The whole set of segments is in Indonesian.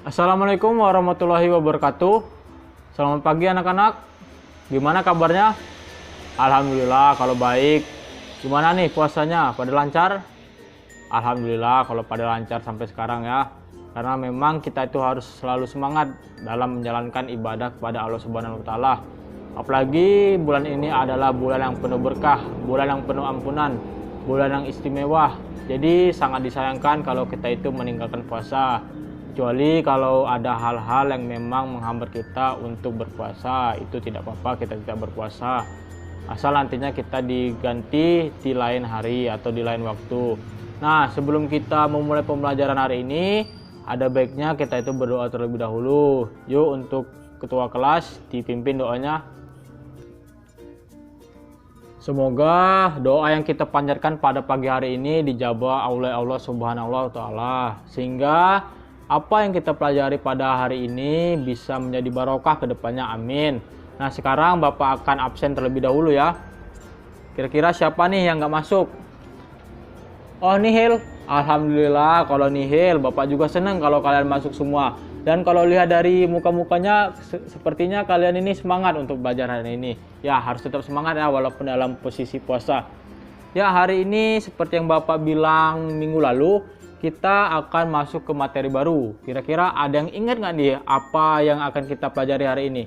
Assalamualaikum warahmatullahi wabarakatuh. Selamat pagi anak-anak. Gimana kabarnya? Alhamdulillah kalau baik. Gimana nih puasanya? Pada lancar? Alhamdulillah kalau pada lancar sampai sekarang ya. Karena memang kita itu harus selalu semangat dalam menjalankan ibadah kepada Allah Subhanahu wa taala. Apalagi bulan ini adalah bulan yang penuh berkah, bulan yang penuh ampunan, bulan yang istimewa. Jadi sangat disayangkan kalau kita itu meninggalkan puasa. Kecuali kalau ada hal-hal yang memang menghambat kita untuk berpuasa, itu tidak apa-apa kita tidak berpuasa. Asal nantinya kita diganti di lain hari atau di lain waktu. Nah, sebelum kita memulai pembelajaran hari ini, ada baiknya kita itu berdoa terlebih dahulu. Yuk untuk ketua kelas dipimpin doanya. Semoga doa yang kita panjatkan pada pagi hari ini dijabah oleh Allah Subhanahu wa taala, sehingga apa yang kita pelajari pada hari ini bisa menjadi barokah ke depannya, amin. Nah, sekarang Bapak akan absen terlebih dahulu ya. Kira-kira siapa nih yang nggak masuk? Oh, nihil. Alhamdulillah kalau nihil. Bapak juga senang kalau kalian masuk semua. Dan kalau lihat dari muka-mukanya, sepertinya kalian ini semangat untuk belajar hari ini. Ya, harus tetap semangat ya walaupun dalam posisi puasa. Ya, hari ini seperti yang Bapak bilang minggu lalu, kita akan masuk ke materi baru. Kira-kira ada yang ingat nggak nih apa yang akan kita pelajari hari ini?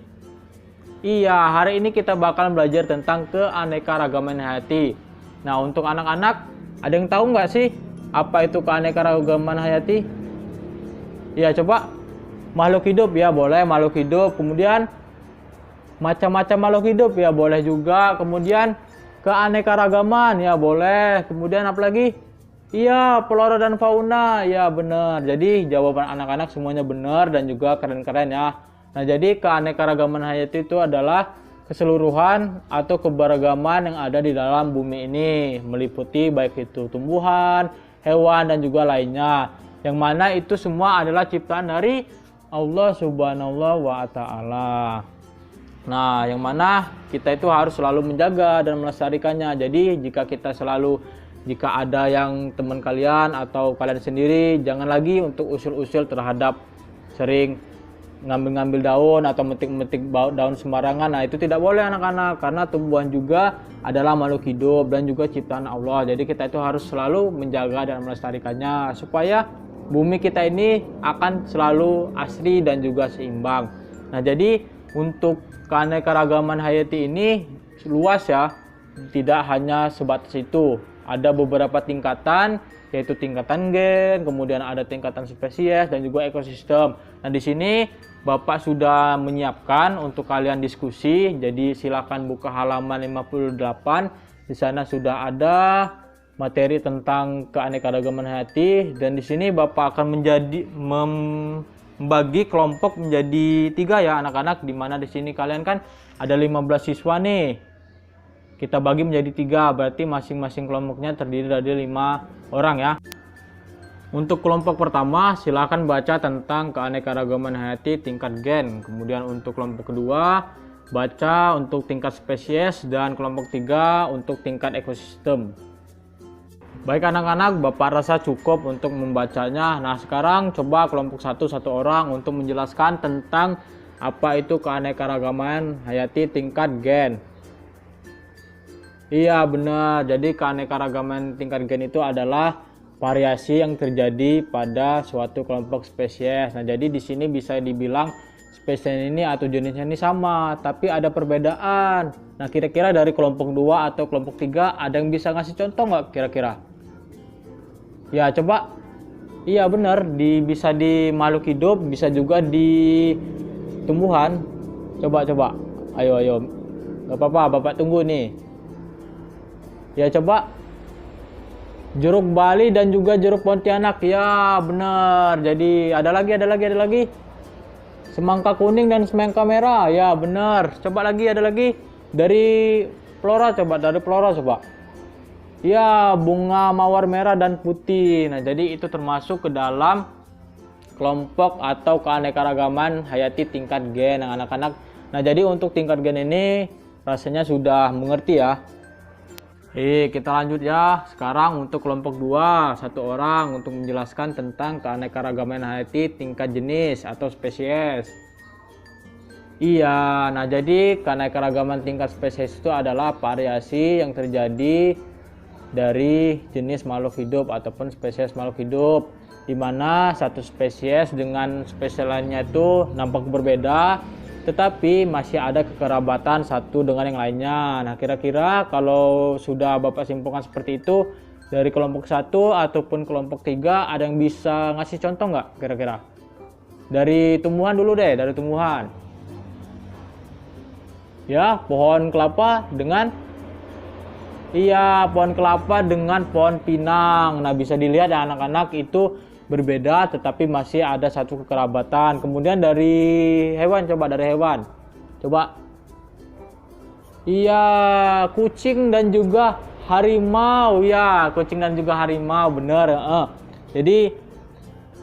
Iya, hari ini kita bakal belajar tentang keanekaragaman hayati. Nah, untuk anak-anak, ada yang tahu nggak sih apa itu keanekaragaman hayati? Iya, coba. Makhluk hidup ya, boleh makhluk hidup. Kemudian macam-macam makhluk hidup ya, boleh juga. Kemudian keanekaragaman ya, boleh. Kemudian apa lagi? Iya, flora dan fauna. Ya, benar. Jadi jawaban anak-anak semuanya benar dan juga keren-keren ya. Nah, jadi keanekaragaman hayati itu adalah keseluruhan atau keberagaman yang ada di dalam bumi ini, meliputi baik itu tumbuhan, hewan dan juga lainnya. Yang mana itu semua adalah ciptaan dari Allah Subhanahu wa taala. Nah, yang mana kita itu harus selalu menjaga dan melestarikannya. Jadi jika ada yang teman kalian atau kalian sendiri, jangan lagi untuk usul-usul terhadap sering ngambil-ngambil daun atau metik-metik daun sembarangan. Nah, itu tidak boleh anak-anak, karena tumbuhan juga adalah makhluk hidup dan juga ciptaan Allah. Jadi kita itu harus selalu menjaga dan melestarikannya supaya bumi kita ini akan selalu asri dan juga seimbang. Nah, jadi untuk keanekaragaman hayati ini luas ya, tidak hanya sebatas itu. Ada beberapa tingkatan, yaitu tingkatan gen, kemudian ada tingkatan spesies dan juga ekosistem. Nah, di sini Bapak sudah menyiapkan untuk kalian diskusi. Jadi silakan buka halaman 58. Di sana sudah ada materi tentang keanekaragaman hayati, dan di sini Bapak akan membagi kelompok menjadi 3 ya anak-anak, di mana di sini kalian kan ada 15 siswa nih. Kita bagi menjadi 3, berarti masing-masing kelompoknya terdiri dari 5 orang ya. Untuk kelompok pertama, silakan baca tentang keanekaragaman hayati tingkat gen. Kemudian untuk kelompok kedua, baca untuk tingkat spesies, dan kelompok 3 untuk tingkat ekosistem. Baik anak-anak, Bapak rasa cukup untuk membacanya. Nah, sekarang coba kelompok 1 satu orang untuk menjelaskan tentang apa itu keanekaragaman hayati tingkat gen. Iya, benar. Jadi keanekaragaman tingkat gen itu adalah variasi yang terjadi pada suatu kelompok spesies. Nah, jadi di sini bisa dibilang spesies ini atau jenisnya ini sama, tapi ada perbedaan. Nah, kira-kira dari kelompok 2 atau kelompok 3 ada yang bisa ngasih contoh nggak kira-kira? Ya, coba. Iya, benar. Bisa di makhluk hidup, bisa juga di tumbuhan. Coba. Ayo. Gak apa-apa, Bapak tunggu nih. Ya, coba. Jeruk Bali dan juga jeruk Pontianak. Ya, benar. Jadi ada lagi. Semangka kuning dan semangka merah. Ya, benar. Coba lagi, ada lagi. Dari flora coba. Ya, bunga mawar merah dan putih. Nah, jadi itu termasuk ke dalam kelompok atau keanekaragaman hayati tingkat gen anak-anak. Nah, jadi untuk tingkat gen ini rasanya sudah mengerti ya. Kita lanjut ya. Sekarang untuk kelompok 2, satu orang untuk menjelaskan tentang keanekaragaman hayati tingkat jenis atau spesies. Iya, nah jadi keanekaragaman tingkat spesies itu adalah variasi yang terjadi dari jenis makhluk hidup ataupun spesies makhluk hidup, di mana satu spesies dengan spesies lainnya itu nampak berbeda, tetapi masih ada kekerabatan satu dengan yang lainnya. Nah, kira-kira kalau sudah Bapak simpulkan seperti itu dari kelompok 1 ataupun kelompok 3, ada yang bisa ngasih contoh nggak kira-kira? Dari tumbuhan dulu deh, dari tumbuhan. Ya, pohon kelapa dengan pohon kelapa dengan pohon pinang. Nah, bisa dilihat ya anak-anak itu berbeda tetapi masih ada satu kekerabatan. Kemudian dari hewan, coba dari hewan. Coba. Iya, kucing dan juga harimau. Ya, kucing dan juga harimau, benar. Jadi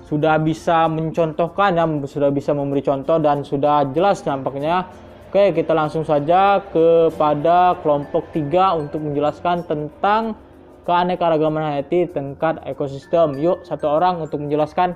sudah bisa mencontohkan ya, sudah bisa memberi contoh dan sudah jelas nampaknya. Oke, kita langsung saja kepada kelompok 3 untuk menjelaskan tentang keanekaragaman hayati tingkat ekosistem. Yuk, satu orang untuk menjelaskan.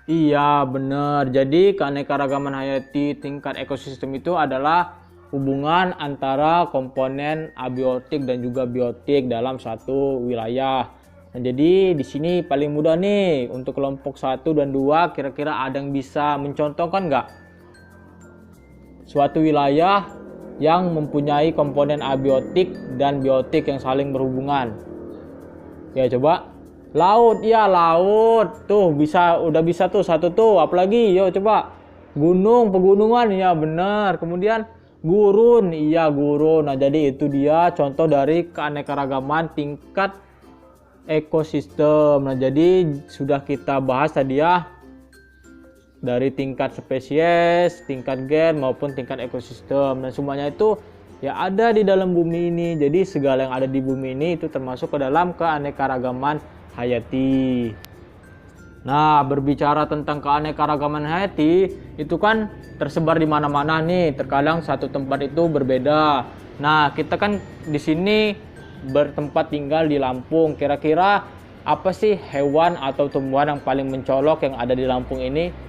Iya, benar. Jadi, keanekaragaman hayati tingkat ekosistem itu adalah hubungan antara komponen abiotik dan juga biotik dalam satu wilayah. Nah, jadi di sini paling mudah nih untuk kelompok 1 dan 2, kira-kira ada yang bisa mencontohkan nggak? Suatu wilayah yang mempunyai komponen abiotik dan biotik yang saling berhubungan. Ya, coba. Laut, ya laut. Tuh, udah bisa tuh satu tuh. Apalagi? Yuk coba. Gunung, pegunungan, ya benar. Kemudian gurun, iya gurun. Nah, jadi itu dia contoh dari keanekaragaman tingkat ekosistem. Nah, jadi sudah kita bahas tadi ya, dari tingkat spesies, tingkat gen maupun tingkat ekosistem, dan semuanya itu ya ada di dalam bumi ini. Jadi segala yang ada di bumi ini itu termasuk ke dalam keanekaragaman hayati. Nah, berbicara tentang keanekaragaman hayati itu kan tersebar di mana-mana nih. Terkadang satu tempat itu berbeda. Nah, kita kan di sini bertempat tinggal di Lampung. Kira-kira apa sih hewan atau tumbuhan yang paling mencolok yang ada di Lampung ini?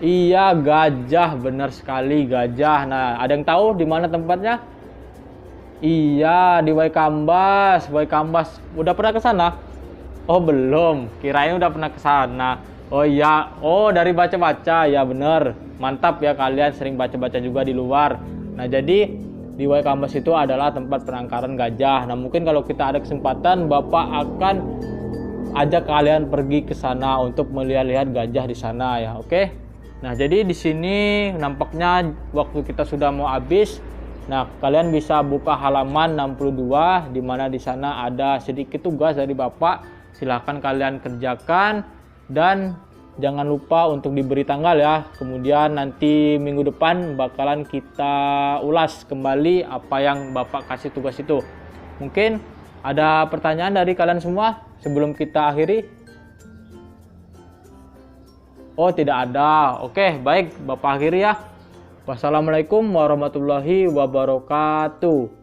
Iya, gajah, benar sekali, gajah. Nah, ada yang tahu di mana tempatnya? Iya, di Waikambas. Waikambas, udah pernah ke sana? Oh, belum. Kirain udah pernah ke sana. Oh iya, oh dari baca-baca, ya benar. Mantap ya, kalian sering baca-baca juga di luar. Nah, jadi di Waikambas itu adalah tempat penangkaran gajah. Nah, mungkin kalau kita ada kesempatan, Bapak akan ajak kalian pergi ke sana untuk melihat-lihat gajah di sana ya, oke? Nah, jadi di sini nampaknya waktu kita sudah mau habis. Nah, kalian bisa buka halaman 62 di mana di sana ada sedikit tugas dari Bapak. Silahkan kalian kerjakan dan jangan lupa untuk diberi tanggal ya. Kemudian nanti minggu depan bakalan kita ulas kembali apa yang Bapak kasih tugas itu. Mungkin ada pertanyaan dari kalian semua sebelum kita akhiri? Oh, tidak ada. Oke, baik. Bapak akhiri ya. Wassalamualaikum warahmatullahi wabarakatuh.